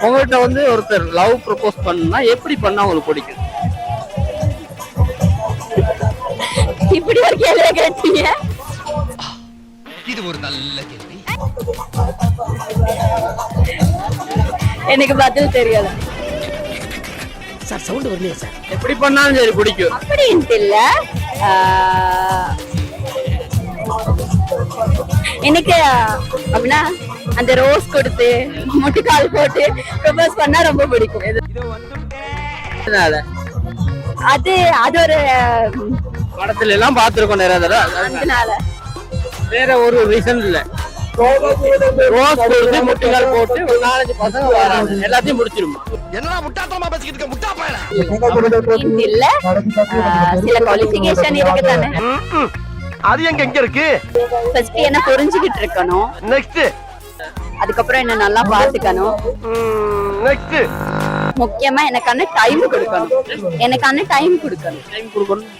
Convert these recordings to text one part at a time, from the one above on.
உங்கள்கிட்ட வந்து ஒருத்தர் லவ் ப்ரப்போஸ் பண்ணா எப்படி பண்ணா உங்களுக்கு பிடிக்கும்? இப்படி ஒரு கேள்வி கேட்டீங்க. இது ஒரு நல்ல கேள்வி. எனக்கு பதில் தெரியாது. சார் சவுண்ட் வரலையா சார்? எப்படி பண்ணாலும் சரி பிடிக்கும் அப்படின்ட்டு இல்ல. எனக்கு அப்படின்னா அந்த ரோஸ் கொடுத்து முட்டுக்கால் போட்டு ப்ரப்போஸ் பண்ணா ரொம்ப பிடிக்கும். அதனால அது அது ஒரு படத்துல எல்லாம் பார்த்திருக்கோம் நிறைய தடவை. அதனால வேற ஒரு ரீசன் இல்ல. ரோஸ் கொடுத்து முட்டுக்கால் போட்டு ஒரு 4-5 பசங்க வராங்க, எல்லாத்தையும் முடிச்சிருமா? என்னடா முட்டாத்தனமா பேசிக்கிட்டு இருக்க முட்டா பயல. அப்படின்ட்டு இல்ல. சில குவாலிஃபிகேஷன் இருக்கு தானே. அது எங்க இருக்கு? ஃபர்ஸ்ட் என்ன புரிஞ்சுக்கிட்டு இருக்கணும். நெக்ஸ்ட் அதுக்கப்புறம் என்ன நல்லா பாத்துக்கணும். நெக்ஸ்ட் முக்கியமா எனக்கான டைம் கொடுக்கணும். டைம் கொடுக்கணும்.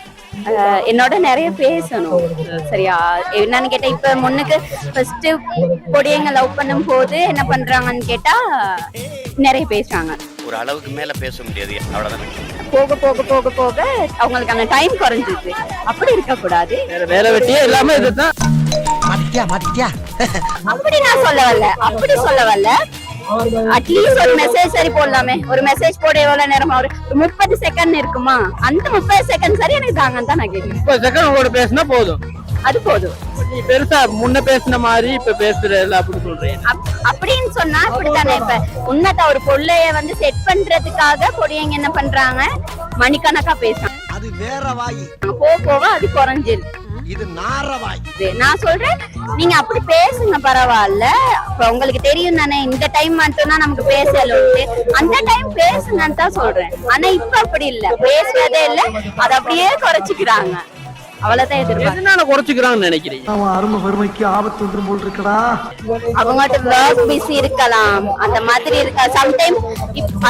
என்னோட நிறைய பேசணும். சரியா? என்னன்னு கேட்டா இப்ப முன்னுக்கு ஃபர்ஸ்ட் பொடியங்க லவ் பண்ணும் போது என்ன பண்றாங்கன்னு கேட்டா நிறைய பேசுறாங்க. ஒரு அளவுக்கு மேல பேச முடியாது, அவ்வளவுதான். போக போக போக போக அவங்களுக்கான டைம் குறைஞ்சிச்சு. அப்படி இருக்க கூடாது. வேற வேலை வெட்டியே எல்லாமே இதுதான். மாட்டிக்கிட்டியா அப்படி நான் சொல்ல வரல. அட்லீஸ்ட் ஒரு மெசேஜ் சரி போடலாமே. ஒரு மெசேஜ் போட எவ்வளவு நேரமா? ஒரு 30 செகண்ட் இருக்குமா? அந்த 30 செகண்ட் சரி எனக்கு தாங்கன்னு தான் நான் கேட்கிறேன். 30 செகண்ட் உங்களோட பேசினா போதும். அது போதும். நீ பெருசா முன்ன பேசின மாதிரி இப்ப பேசுறல அப்படி சொல்றீங்க. அப்படின்னு சொன்னா இப்படித்தானே. இப்ப உண்மைதான், ஒரு பொள்ளைய வந்து செட் பண்றதுக்காக பொடியங்க என்ன பண்றாங்க, மணிக்கணக்கா பேசுறாங்க. அது வேற வாய். போக அது குறைஞ்சிருக்கு. இது நாரவாய். நான் சொல்றேன், நீங்க அப்படி பேசுங்க, பரவாயில்ல. இப்ப உங்களுக்கு தெரியும் தானே, இந்த டைம் மட்டும் தான் நமக்கு பேசலுண்டு. அந்த டைம் பேசுங்கன்னு தான் சொல்றேன். ஆனா இப்ப அப்படி இல்ல, பேசுறதே இல்ல, அதை அப்படியே குறைச்சிக்கிறாங்க. அவ்வளவுதான் எதிர்பார்க்க. எதனால குறைச்சிக்கிறாங்கன்னு நினைக்கிறீங்க? அவன் அருமை வறுமைக்கு ஆபத்து ஒன்றும் போல் இருக்கடா. அவங்ககிட்ட ஒர்க் பிஸி இருக்கலாம், அந்த மாதிரி இருக்கா. சம்டைம்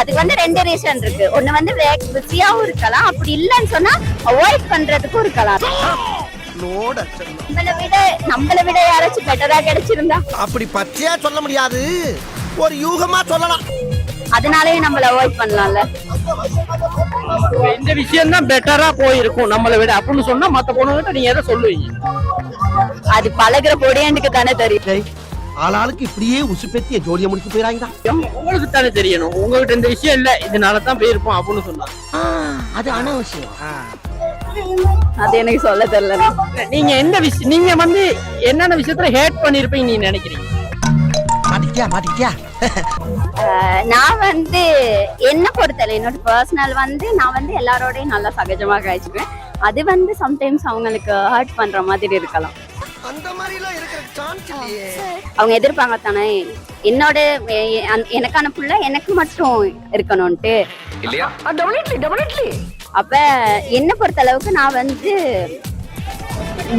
அது வந்து 2 ரீசன் இருக்கு. ஒண்ணு வந்து ஒர்க் பிஸியாவும் இருக்கலாம், அப்படி இல்லைன்னு சொன்னா அவாய்ட் பண்றதுக்கும் இருக்கலாம். நம்மளை விட யாராச்சும் பெட்டரா கிடைச்சிருந்தா அப்படி பச்சையா சொல்ல முடியாது, ஒரு யூகமா சொல்லலாம். அதனாலயே நம்மள அவாய்ட் பண்ணலாம்ல. இந்த விஷயம் தான் பெட்டரா போயிருக்கும் நம்மளை விட அப்படின்னு சொன்னா மத்த பொண்ணுகிட்ட நீங்க எதை சொல்லுவீங்க? அது பழகுற பொடியாண்டுக்கு தானே தெரியும். ஆளாளுக்கு இப்படியே உசுப்பேத்திய ஜோடியை முடிச்சு போயிராங்க. உங்களுக்கு தானே தெரியணும். உங்ககிட்ட இந்த விஷயம் இல்ல, இதனாலதான் போயிருப்போம் அப்படின்னு சொன்னா அது அனாவசியம். அது எனக்கு சொல்ல தெரியல. நீங்க எந்த விஷயம், நீங்க வந்து என்னென்ன விஷயத்துல ஹேட் பண்ணிருப்பீங்க நீங்க நினைக்கிறீங்க? மாட்டிக்கிட்டியா நான் வந்து என்ன பொறுத்தல, என்னோட பர்சனல் வந்து நான் வந்து எல்லாரோடையும் நல்லா சகஜமா கழிச்சுக்குவேன். அது வந்து சம்டைம்ஸ் அவங்களுக்கு ஹர்ட் பண்ற மாதிரி இருக்கலாம். அந்த மாதிரி எல்லாம் இருக்கிற சான்ஸ் இல்லையே. அவங்க எதிர்ப்பாங்க தானே, என்னோட எனக்கான புள்ள எனக்கு மட்டும் இருக்கணும்ட்டு இல்லையா? டெபினெட்லி. அப்ப என்ன பொறுத்த அளவுக்கு நான் வந்து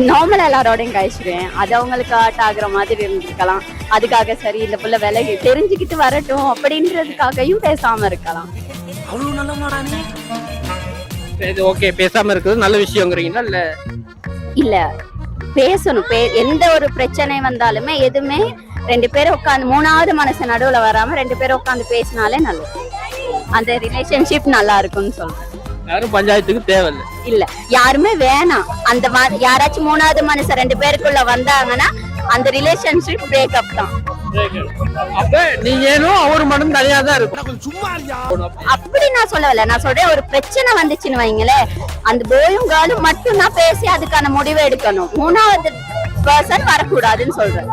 நார்மல் எல்லாரோடையும் கழிச்சிருவேன். அது அவங்களுக்கு ஹர்ட் ஆகுற மாதிரி இருந்திருக்கலாம். அதுக்காக சரி இந்த புள்ள விலகி தெரிஞ்சுக்கிட்டு வரட்டும் அப்படின்றதுக்காகவும் பேசாம இருக்கலாம். அவ்வளவு நல்லவனாடா நீ. இது ஓகே, பேசாம இருக்கிறது நல்ல விஷயம்ங்கறீங்களா? இல்ல பேசணும். எந்த ஒரு பிரச்சனை வந்தாலுமே எதுவுமே 2 பேரும் உட்காந்து, 3வது மனசு நடுவுல வராம 2 பேரும் உட்காந்து பேசினாலே நல்லது. அந்த ரிலேஷன்ஷிப் நல்லா இருக்கும்னு சொல்றேன். யாரும் பஞ்சாயத்துக்கு தேவையில்லை. இல்ல யாருமே வேணாம். அந்த யாராச்சும் 3வது மனசு 2 பேருக்குள்ள வந்தாங்கன்னா அந்த ரிலேஷன்ஷிப் பிரேக்கப் தான். அப்ப நீங்க ஏனோ அவர் மட்டும் தனியா தான் இருக்கும். சும்மா அப்படி நான் சொல்லல. நான் சொல்றேன், ஒரு பிரச்சனை வந்துச்சுன்னு வைங்களே, அந்த போயும் கேர்ளும் மட்டும் தான் பேசி அதுக்கான முடிவை எடுக்கணும். 3வது பர்சன் வரக்கூடாதுன்னு சொல்றேன்.